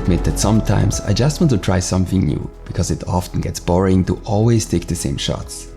admit that sometimes I just want to try something new, because it often gets boring to always take the same shots.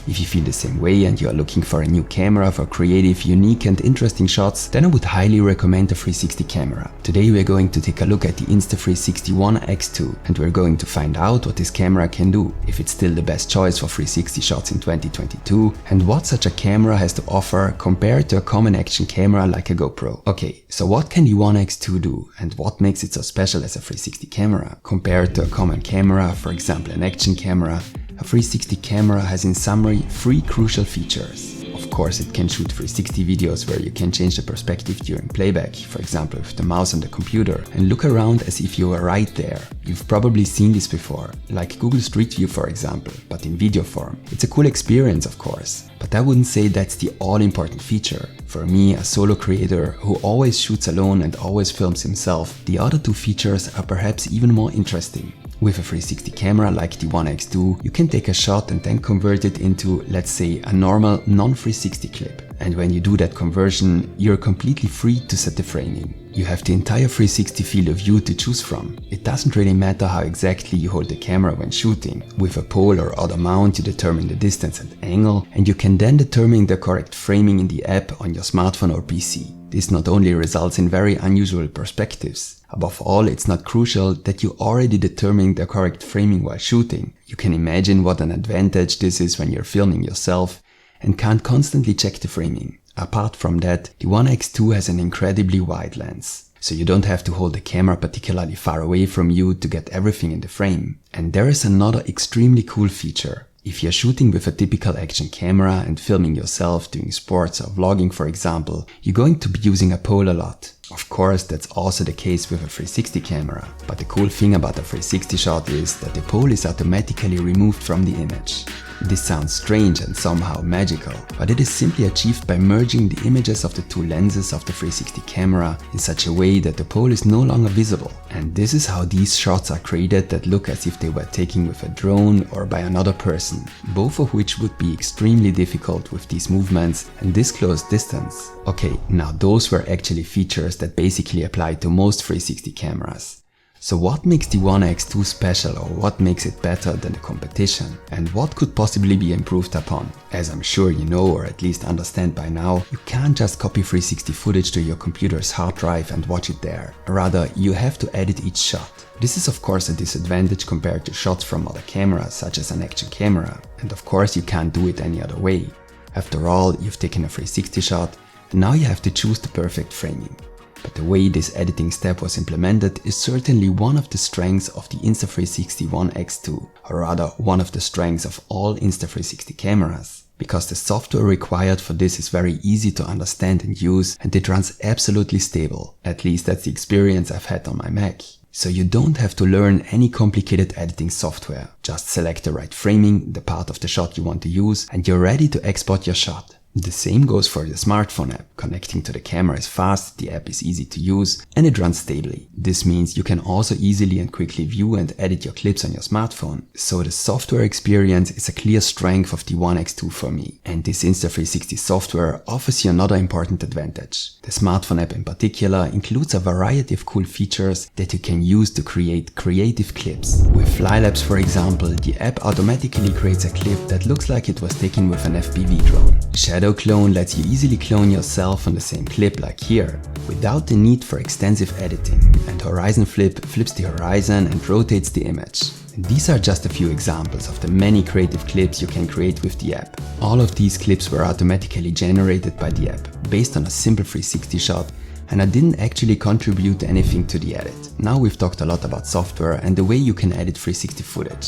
If you feel the same way and you are looking for a new camera for creative, unique and interesting shots, then I would highly recommend a 360 camera. Today we are going to take a look at the Insta360 ONE X2 and we're going to find out what this camera can do, if it's still the best choice for 360 shots in 2022, and what such a camera has to offer compared to a common action camera like a GoPro. Okay, so what can the ONE X2 do and what makes it so special as a 360 camera? Compared to a common camera, for example an action camera, a 360 camera has in summary 3 crucial features. Of course, it can shoot 360 videos where you can change the perspective during playback, for example with the mouse on the computer, and look around as if you were right there. You've probably seen this before, like Google Street View for example, but in video form. It's a cool experience of course, but I wouldn't say that's the all-important feature. For me, a solo creator who always shoots alone and always films himself, the other 2 features are perhaps even more interesting. With a 360 camera like the ONE X2, you can take a shot and then convert it into, let's say, a normal non-360 clip. And when you do that conversion, you're completely free to set the framing. You have the entire 360 field of view to choose from. It doesn't really matter how exactly you hold the camera when shooting. With a pole or other mount you determine the distance and angle, and you can then determine the correct framing in the app on your smartphone or PC. This not only results in very unusual perspectives. Above all, it's not crucial that you already determine the correct framing while shooting. You can imagine what an advantage this is when you're filming yourself and can't constantly check the framing. Apart from that, the ONE X2 has an incredibly wide lens, so you don't have to hold the camera particularly far away from you to get everything in the frame. And there is another extremely cool feature. If you're shooting with a typical action camera and filming yourself doing sports or vlogging for example, you're going to be using a pole a lot. Of course, that's also the case with a 360 camera, but the cool thing about a 360 shot is that the pole is automatically removed from the image. This sounds strange and somehow magical, but it is simply achieved by merging the images of the 2 lenses of the 360 camera in such a way that the pole is no longer visible. And this is how these shots are created that look as if they were taken with a drone or by another person, both of which would be extremely difficult with these movements and this close distance. Okay, now those were actually features that basically apply to most 360 cameras. So what makes the ONE X2 special, or what makes it better than the competition? And what could possibly be improved upon? As I'm sure you know, or at least understand by now, you can't just copy 360 footage to your computer's hard drive and watch it there. Rather, you have to edit each shot. This is of course a disadvantage compared to shots from other cameras, such as an action camera. And of course you can't do it any other way. After all, you've taken a 360 shot, and now you have to choose the perfect framing. But the way this editing step was implemented is certainly one of the strengths of the Insta360 ONE X2, or rather one of the strengths of all Insta360 cameras. Because the software required for this is very easy to understand and use, and it runs absolutely stable. At least that's the experience I've had on my Mac. So you don't have to learn any complicated editing software. Just select the right framing, the part of the shot you want to use, and you're ready to export your shot. The same goes for the smartphone app. Connecting to the camera is fast, the app is easy to use, and it runs stably. This means you can also easily and quickly view and edit your clips on your smartphone. So the software experience is a clear strength of the ONE X2 for me. And this Insta360 software offers you another important advantage. The smartphone app in particular includes a variety of cool features that you can use to create creative clips. With Flylabs for example, the app automatically creates a clip that looks like it was taken with an FPV drone. Shadow Clone lets you easily clone yourself on the same clip like here, without the need for extensive editing. And Horizon Flip flips the horizon and rotates the image. And these are just a few examples of the many creative clips you can create with the app. All of these clips were automatically generated by the app, based on a simple 360 shot, and I didn't actually contribute anything to the edit. Now we've talked a lot about software and the way you can edit 360 footage.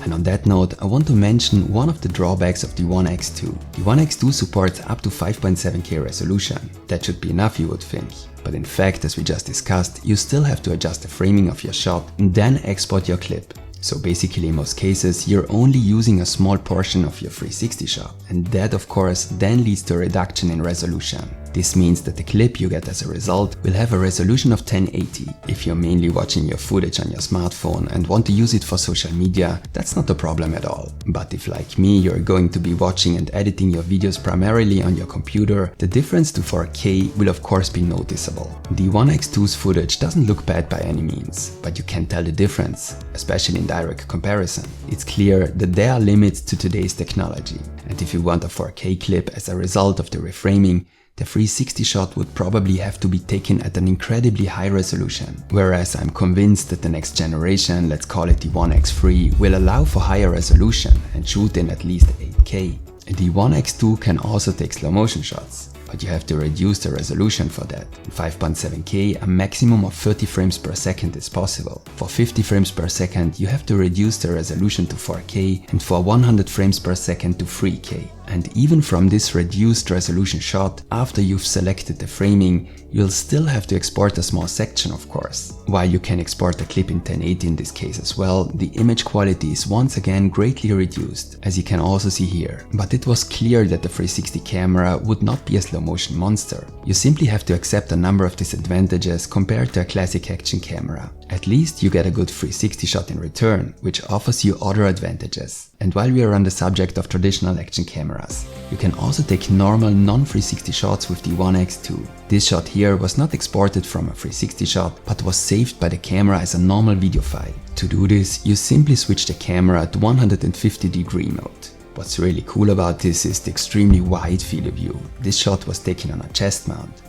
And on that note, I want to mention one of the drawbacks of the ONE X2. The ONE X2 supports up to 5.7K resolution. That should be enough, you would think. But in fact, as we just discussed, you still have to adjust the framing of your shot and then export your clip. So basically in most cases, you're only using a small portion of your 360 shot. And that of course then leads to a reduction in resolution. This means that the clip you get as a result will have a resolution of 1080. If you're mainly watching your footage on your smartphone and want to use it for social media, that's not a problem at all. But if, like me, you're going to be watching and editing your videos primarily on your computer, the difference to 4K will of course be noticeable. The ONE X2's footage doesn't look bad by any means, but you can tell the difference, especially in direct comparison. It's clear that there are limits to today's technology, and if you want a 4K clip as a result of the reframing, the 360 shot would probably have to be taken at an incredibly high resolution. Whereas I'm convinced that the next generation, let's call it the ONE X3, will allow for higher resolution and shoot in at least 8K. The ONE X2 can also take slow motion shots, but you have to reduce the resolution for that. In 5.7K, a maximum of 30 frames per second is possible. For 50 frames per second, you have to reduce the resolution to 4K, and for 100 frames per second to 3K. And even from this reduced resolution shot, after you've selected the framing, you'll still have to export a small section, of course. While you can export a clip in 1080 in this case as well, the image quality is once again greatly reduced, as you can also see here. But it was clear that the 360 camera would not be a slow motion monster. You simply have to accept a number of disadvantages compared to a classic action camera. At least you get a good 360 shot in return, which offers you other advantages. And while we are on the subject of traditional action cameras, you can also take normal non-360 shots with the ONE X2. This shot here was not exported from a 360 shot, but was saved by the camera as a normal video file. To do this, you simply switch the camera to 150-degree mode. What's really cool about this is the extremely wide field of view. This shot was taken on a chest mount.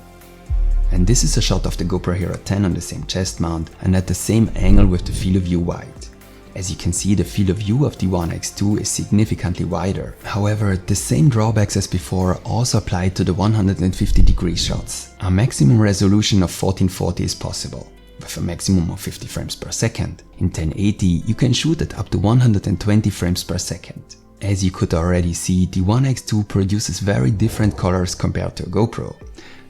And this is a shot of the GoPro Hero 10 on the same chest mount and at the same angle with the field of view wide. As you can see, the field of view of the ONE X2 is significantly wider. However, the same drawbacks as before also apply to the 150-degree shots. A maximum resolution of 1440 is possible, with a maximum of 50 frames per second. In 1080, you can shoot at up to 120 frames per second. As you could already see, the ONE X2 produces very different colors compared to a GoPro.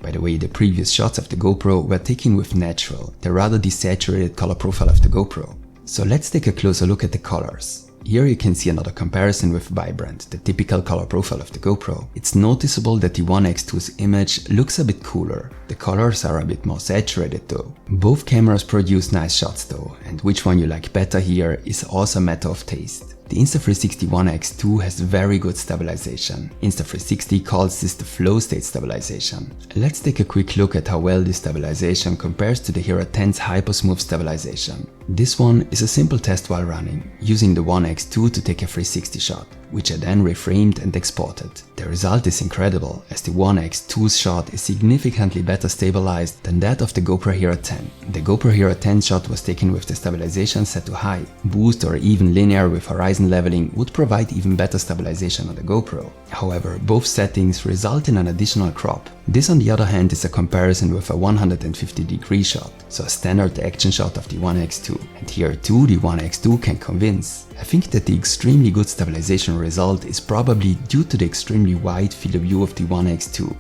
By the way, the previous shots of the GoPro were taken with natural, the rather desaturated color profile of the GoPro. So let's take a closer look at the colors. Here you can see another comparison with Vibrant, the typical color profile of the GoPro. It's noticeable that the ONE X2's image looks a bit cooler. The colors are a bit more saturated though. Both cameras produce nice shots though, and which one you like better here is also a matter of taste. The Insta360 ONE X2 has very good stabilization. Insta360 calls this the flow state stabilization. Let's take a quick look at how well this stabilization compares to the Hero 10's hyper smooth stabilization. This one is a simple test while running, using the ONE X2 to take a 360 shot, which I then reframed and exported. The result is incredible, as the ONE X2's shot is significantly better stabilized than that of the GoPro Hero 10. The GoPro Hero 10 shot was taken with the stabilization set to high. Boost or even linear with horizon leveling would provide even better stabilization on the GoPro. However, both settings result in an additional crop. This on the other hand is a comparison with a 150-degree shot, so a standard action shot of the ONE X2. And here too the ONE X2 can convince. I think that the extremely good stabilization result is probably due to the extremely wide field of view of the ONE X2.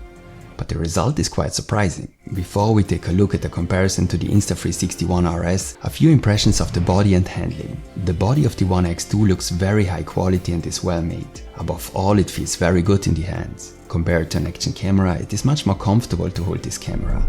But the result is quite surprising. Before we take a look at the comparison to the Insta360 ONE RS, a few impressions of the body and handling. The body of the ONE X2 looks very high quality and is well made. Above all, it feels very good in the hands. Compared to an action camera, it is much more comfortable to hold this camera.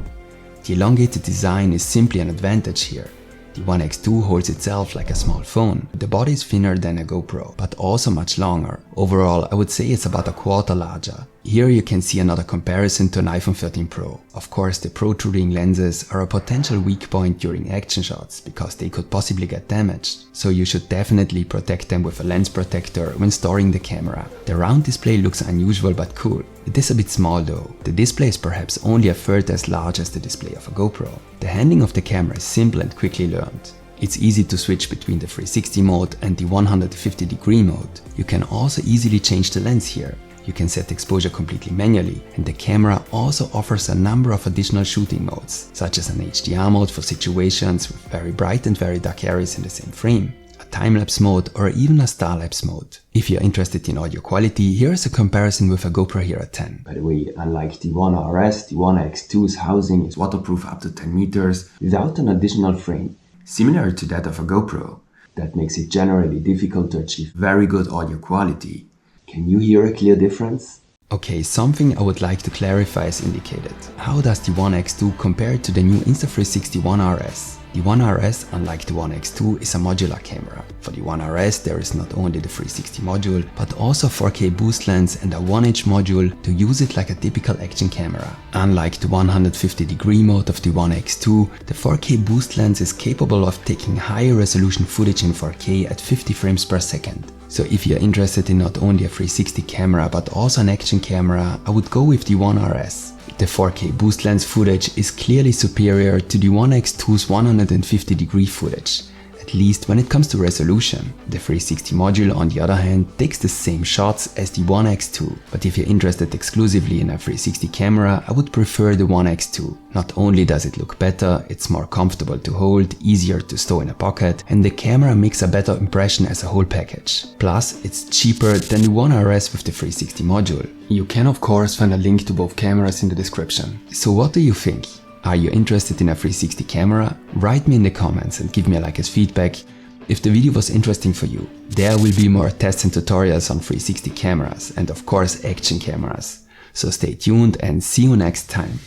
The elongated design is simply an advantage here. The ONE X2 holds itself like a small phone. The body is thinner than a GoPro, but also much longer. Overall, I would say it's about a quarter larger. Here you can see another comparison to an iPhone 13 Pro. Of course, the protruding lenses are a potential weak point during action shots, because they could possibly get damaged. So you should definitely protect them with a lens protector when storing the camera. The round display looks unusual but cool. It is a bit small though. The display is perhaps only a third as large as the display of a GoPro. The handling of the camera is simple and quickly learned. It's easy to switch between the 360 mode and the 150-degree mode. You can also easily change the lens here. You can set exposure completely manually, and the camera also offers a number of additional shooting modes, such as an HDR mode for situations with very bright and very dark areas in the same frame, a time-lapse mode, or even a star-lapse mode. If you're interested in audio quality, here is a comparison with a GoPro Hero 10. By the way, unlike the ONE RS, the ONE X2's housing is waterproof up to 10 meters without an additional frame, similar to that of a GoPro. That makes it generally difficult to achieve very good audio quality. Can you hear a clear difference? Okay, something I would like to clarify is indicated. How does the One X2 compare to the new Insta360 ONE RS? The One RS, unlike the One X2, is a modular camera. For the One RS there is not only the 360 module, but also 4K boost lens and a 1-inch module to use it like a typical action camera. Unlike the 150-degree mode of the One X2, the 4K boost lens is capable of taking higher resolution footage in 4K at 50 frames per second. So if you're interested in not only a 360 camera but also an action camera, I would go with the One RS. The 4K boost lens footage is clearly superior to the One X2's 150-degree footage, at least when it comes to resolution. The 360 module, on the other hand, takes the same shots as the One X2, but if you're interested exclusively in a 360 camera, I would prefer the One X2. Not only does it look better, it's more comfortable to hold, easier to store in a pocket, and the camera makes a better impression as a whole package. Plus, it's cheaper than the One RS with the 360 module. You can of course find a link to both cameras in the description. So what do you think? Are you interested in a 360 camera? Write me in the comments and give me a like as feedback. If the video was interesting for you, there will be more tests and tutorials on 360 cameras and of course action cameras. So stay tuned and see you next time.